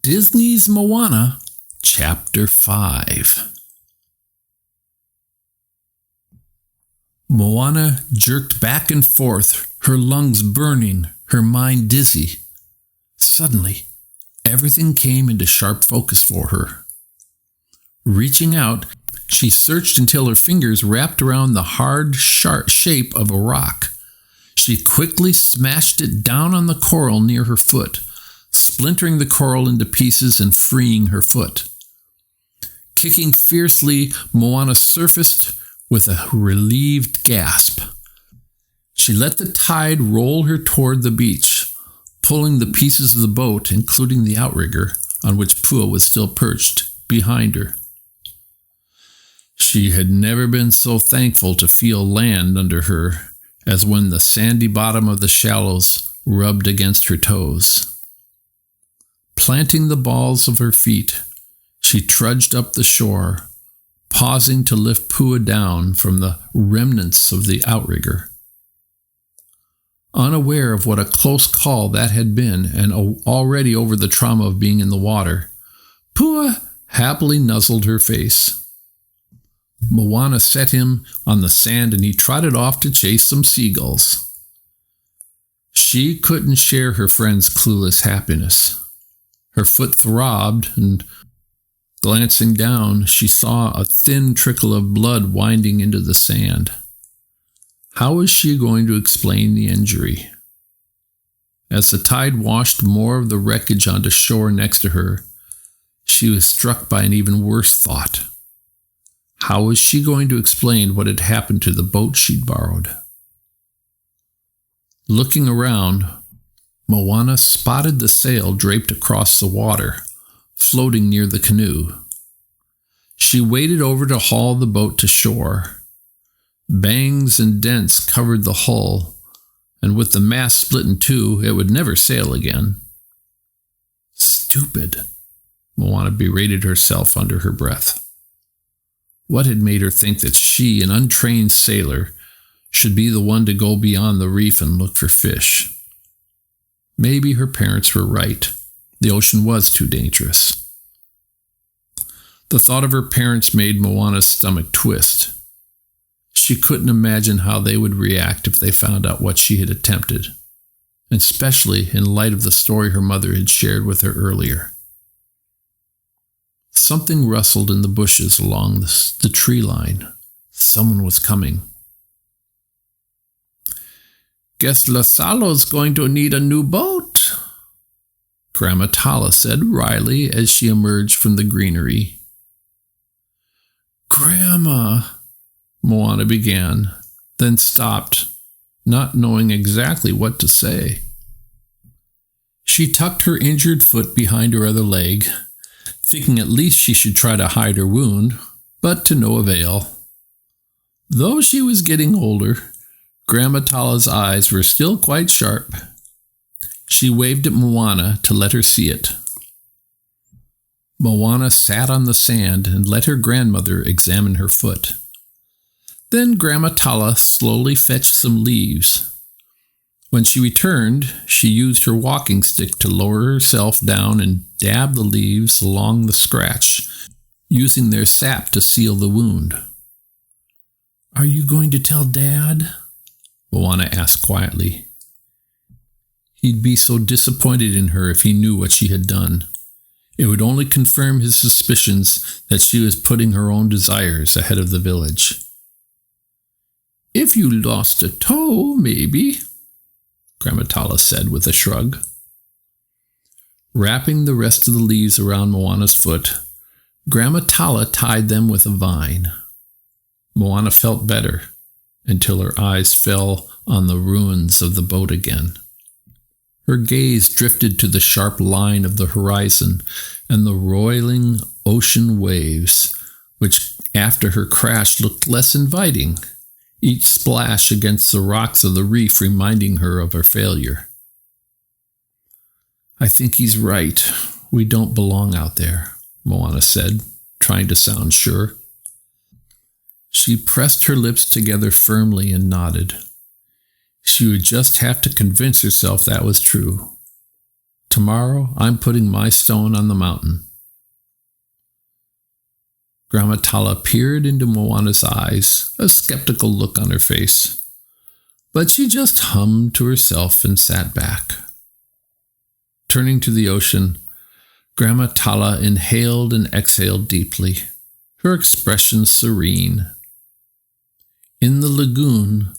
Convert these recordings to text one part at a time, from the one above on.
Disney's Moana, Chapter 5. Moana jerked back and forth, her lungs burning, her mind dizzy. Suddenly, everything came into sharp focus for her. Reaching out, she searched until her fingers wrapped around the hard, sharp shape of a rock. She quickly smashed it down on the coral near her foot, splintering the coral into pieces and freeing her foot. Kicking fiercely, Moana surfaced with a relieved gasp. She let the tide roll her toward the beach, pulling the pieces of the boat, including the outrigger, on which Pua was still perched, behind her. She had never been so thankful to feel land under her as when the sandy bottom of the shallows rubbed against her toes. Planting the balls of her feet, she trudged up the shore, pausing to lift Pua down from the remnants of the outrigger. Unaware of what a close call that had been and already over the trauma of being in the water, Pua happily nuzzled her face. Moana set him on the sand and he trotted off to chase some seagulls. She couldn't share her friend's clueless happiness. Her foot throbbed, and glancing down, she saw a thin trickle of blood winding into the sand. How was she going to explain the injury? As the tide washed more of the wreckage onto shore next to her, she was struck by an even worse thought. How was she going to explain what had happened to the boat she'd borrowed? Looking around, Moana spotted the sail draped across the water, floating near the canoe. She waded over to haul the boat to shore. Bangs and dents covered the hull, and with the mast split in two, it would never sail again. Stupid, Moana berated herself under her breath. What had made her think that she, an untrained sailor, should be the one to go beyond the reef and look for fish? Maybe her parents were right. The ocean was too dangerous. The thought of her parents made Moana's stomach twist. She couldn't imagine how they would react if they found out what she had attempted, especially in light of the story her mother had shared with her earlier. Something rustled in the bushes along the tree line. Someone was coming. "Guess La Salo's going to need a new boat," Gramma Tala said wryly as she emerged from the greenery. "Grandma," Moana began, then stopped, not knowing exactly what to say. She tucked her injured foot behind her other leg, thinking at least she should try to hide her wound, but to no avail. Though she was getting older, Gramma Tala's eyes were still quite sharp. She waved at Moana to let her see it. Moana sat on the sand and let her grandmother examine her foot. Then Gramma Tala slowly fetched some leaves. When she returned, she used her walking stick to lower herself down and dab the leaves along the scratch, using their sap to seal the wound. "Are you going to tell Dad?" Moana asked quietly. He'd be so disappointed in her if he knew what she had done. It would only confirm his suspicions that she was putting her own desires ahead of the village. "If you lost a toe, maybe," Gramma Tala said with a shrug. Wrapping the rest of the leaves around Moana's foot, Gramma Tala tied them with a vine. Moana felt better until her eyes fell on the ruins of the boat again. Her gaze drifted to the sharp line of the horizon and the roiling ocean waves, which after her crash looked less inviting, each splash against the rocks of the reef reminding her of her failure. "I think he's right. We don't belong out there," Moana said, trying to sound sure. She pressed her lips together firmly and nodded. She would just have to convince herself that was true. Tomorrow I'm putting my stone on the mountain." Gramma Tala peered into Moana's eyes, a skeptical look on her face. But she just hummed to herself and sat back. Turning to the ocean, Gramma Tala inhaled and exhaled deeply, her expression serene. In the lagoon,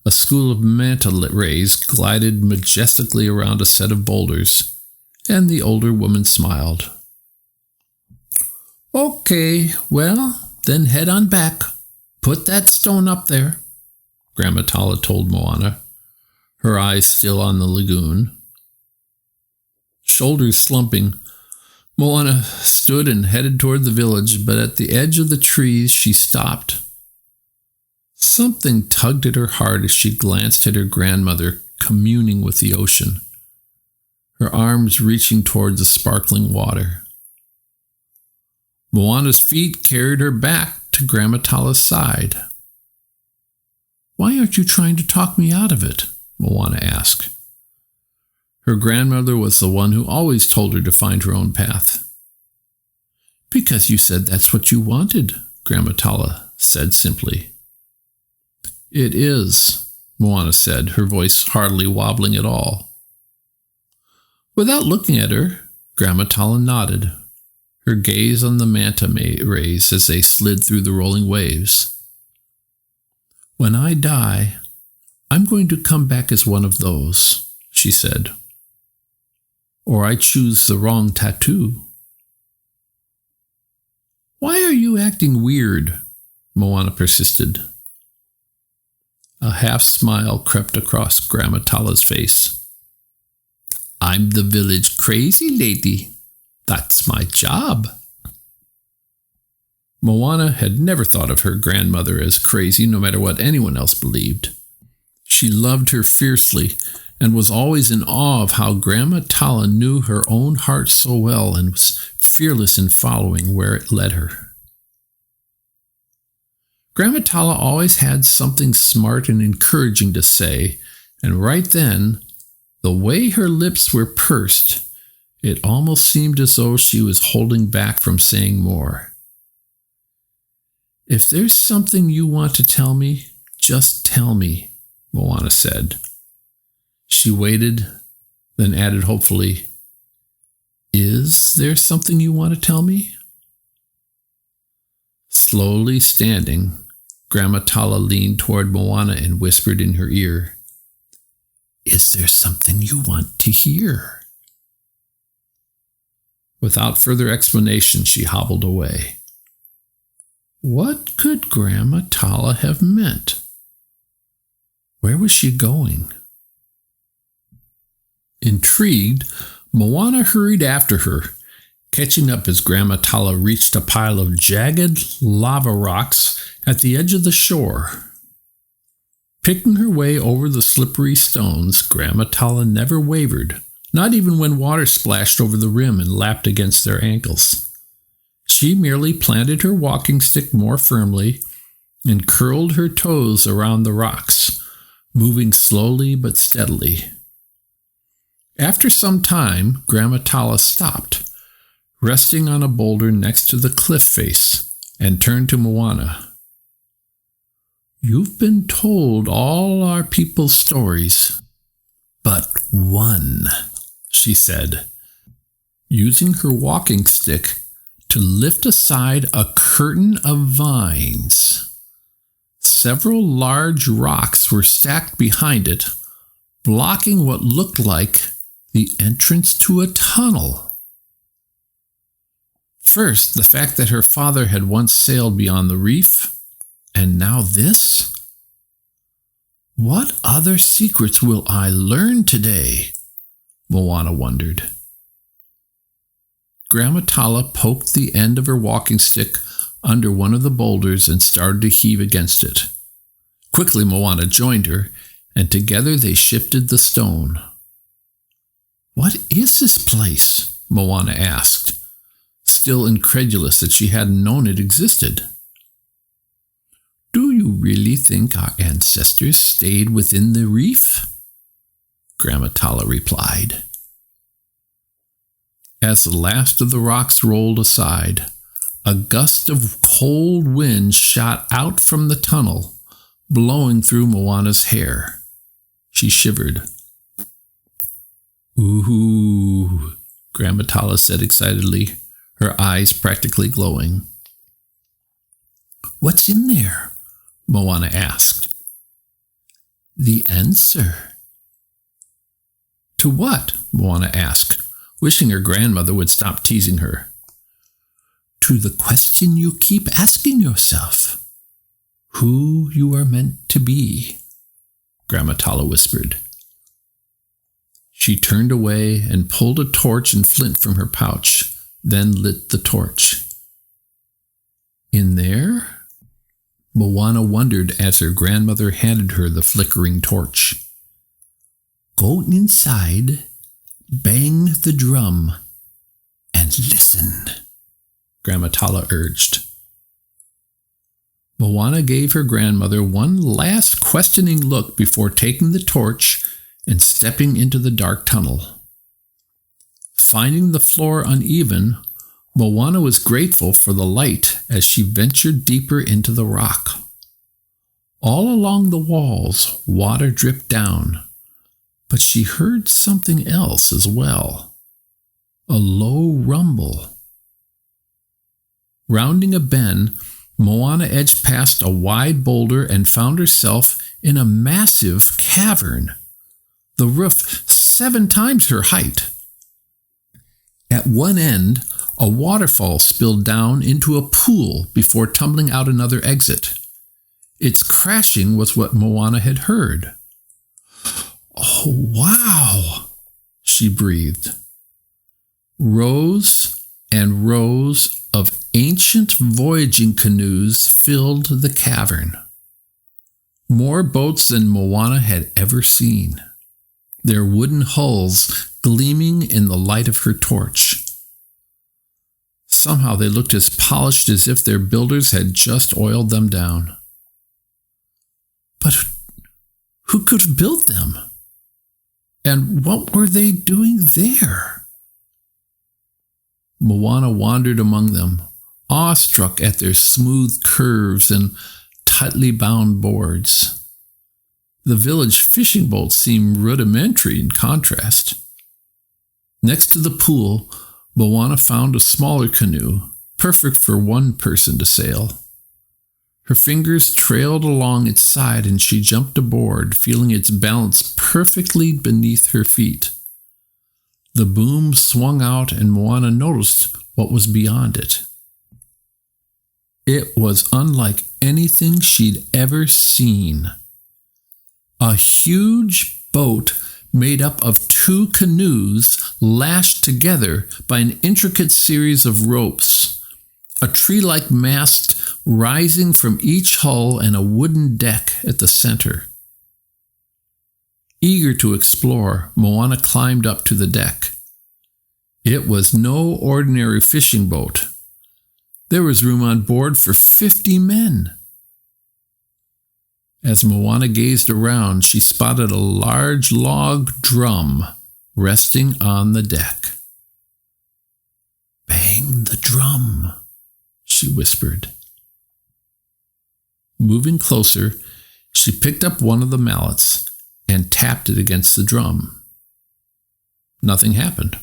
a school of manta rays glided majestically around a set of boulders, and the older woman smiled. "Okay, well, then head on back. Put that stone up there," Gramma Tala told Moana, her eyes still on the lagoon. Shoulders slumping, Moana stood and headed toward the village, but at the edge of the trees she stopped. Something tugged at her heart as she glanced at her grandmother communing with the ocean, her arms reaching toward the sparkling water. Moana's feet carried her back to Gramma Tala's side. "Why aren't you trying to talk me out of it?" Moana asked. Her grandmother was the one who always told her to find her own path. "Because you said that's what you wanted," Gramma Tala said simply. "It is," Moana said, her voice hardly wobbling at all. Without looking at her, Gramma Tala nodded, her gaze on the manta rays as they slid through the rolling waves. "When I die, I'm going to come back as one of those," she said. "Or I choose the wrong tattoo." "Why are you acting weird?" Moana persisted. A half smile crept across Gramma Tala's face. "I'm the village crazy lady. That's my job." Moana had never thought of her grandmother as crazy, no matter what anyone else believed. She loved her fiercely and was always in awe of how Gramma Tala knew her own heart so well and was fearless in following where it led her. Gramma Tala always had something smart and encouraging to say, and right then, the way her lips were pursed, it almost seemed as though she was holding back from saying more. "If there's something you want to tell me, just tell me," Moana said. She waited, then added hopefully, "Is there something you want to tell me?" Slowly standing, Gramma Tala leaned toward Moana and whispered in her ear, "Is there something you want to hear?" Without further explanation, she hobbled away. What could Gramma Tala have meant? Where was she going? Intrigued, Moana hurried after her, catching up as Gramma Tala reached a pile of jagged lava rocks at the edge of the shore. Picking her way over the slippery stones, Gramma Tala never wavered, not even when water splashed over the rim and lapped against their ankles. She merely planted her walking stick more firmly and curled her toes around the rocks, moving slowly but steadily. After some time, Gramma Tala stopped, resting on a boulder next to the cliff face, and turned to Moana. "You've been told all our people's stories, but one," she said, using her walking stick to lift aside a curtain of vines. Several large rocks were stacked behind it, blocking what looked like the entrance to a tunnel. First, the fact that her father had once sailed beyond the reef, and now this? What other secrets will I learn today? Moana wondered. Gramma Tala poked the end of her walking stick under one of the boulders and started to heave against it. Quickly, Moana joined her, and together they shifted the stone. "What is this place?" Moana asked, still incredulous that she hadn't known it existed. "Do you really think our ancestors stayed within the reef?" Gramma Tala replied. As the last of the rocks rolled aside, a gust of cold wind shot out from the tunnel, blowing through Moana's hair. She shivered. "Ooh," Gramma Tala said excitedly, her eyes practically glowing. "What's in there?" Moana asked. "The answer." "To what?" Moana asked, wishing her grandmother would stop teasing her. "To the question you keep asking yourself. Who you are meant to be," Gramma Tala whispered. She turned away and pulled a torch and flint from her pouch, then lit the torch. "In there?" Moana wondered as her grandmother handed her the flickering torch. "Go inside, bang the drum, and listen," Gramma Tala urged. Moana gave her grandmother one last questioning look before taking the torch and stepping into the dark tunnel. Finding the floor uneven, Moana was grateful for the light as she ventured deeper into the rock. All along the walls, water dripped down, but she heard something else as well. A low rumble. Rounding a bend, Moana edged past a wide boulder and found herself in a massive cavern, the roof 7 times her height. At one end, a waterfall spilled down into a pool before tumbling out another exit. Its crashing was what Moana had heard. "Oh, wow," she breathed. Rows and rows of ancient voyaging canoes filled the cavern. More boats than Moana had ever seen, their wooden hulls gleaming in the light of her torch. Somehow they looked as polished as if their builders had just oiled them down. But who could have built them? And what were they doing there? Moana wandered among them, awestruck at their smooth curves and tightly bound boards. The village fishing boats seemed rudimentary in contrast. Next to the pool, Moana found a smaller canoe, perfect for one person to sail. Her fingers trailed along its side and she jumped aboard, feeling its balance perfectly beneath her feet. The boom swung out and Moana noticed what was beyond it. It was unlike anything she'd ever seen. A huge boat made up of 2 canoes lashed together by an intricate series of ropes, a tree-like mast rising from each hull and a wooden deck at the center. Eager to explore, Moana climbed up to the deck. It was no ordinary fishing boat. There was room on board for 50 men. As Moana gazed around, she spotted a large log drum resting on the deck. "Bang the drum," she whispered. Moving closer, she picked up one of the mallets and tapped it against the drum. Nothing happened.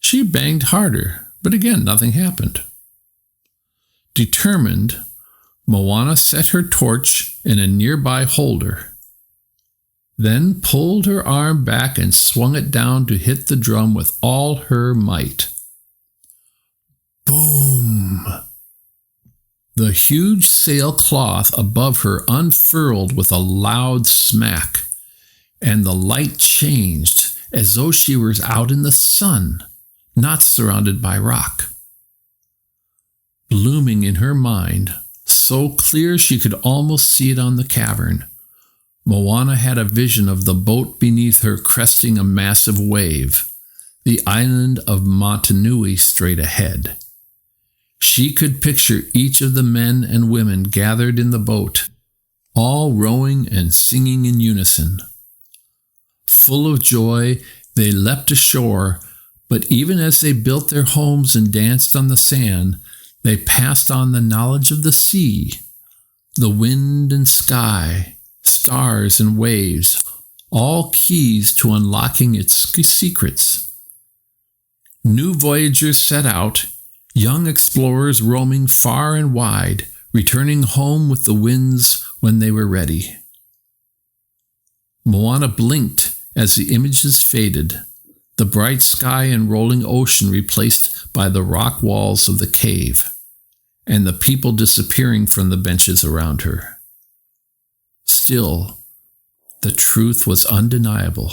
She banged harder, but again nothing happened. Determined, Moana set her torch in a nearby holder, then pulled her arm back and swung it down to hit the drum with all her might. Boom! The huge sailcloth above her unfurled with a loud smack, and the light changed as though she were out in the sun, not surrounded by rock. Blooming in her mind, so clear she could almost see it on the cavern, Moana had a vision of the boat beneath her cresting a massive wave, the island of Motunui straight ahead. She could picture each of the men and women gathered in the boat, all rowing and singing in unison. Full of joy, they leapt ashore, But even as they built their homes and danced on the sand, they passed on the knowledge of the sea, the wind and sky, stars and waves, all keys to unlocking its secrets. New voyagers set out, young explorers roaming far and wide, returning home with the winds when they were ready. Moana blinked as the images faded, the bright sky and rolling ocean replaced by the rock walls of the cave, and the people disappearing from the benches around her. Still, the truth was undeniable.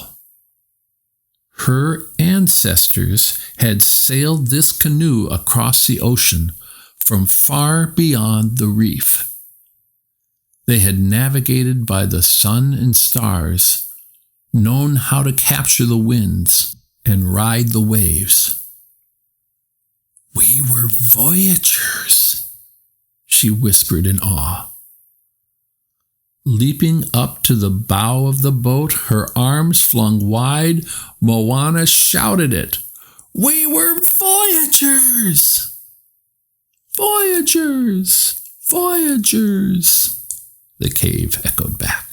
Her ancestors had sailed this canoe across the ocean from far beyond the reef. They had navigated by the sun and stars, known how to capture the winds and ride the waves. "We were voyagers," she whispered in awe. Leaping up to the bow of the boat, her arms flung wide, Moana shouted it. "We were voyagers! Voyagers! Voyagers!" the cave echoed back.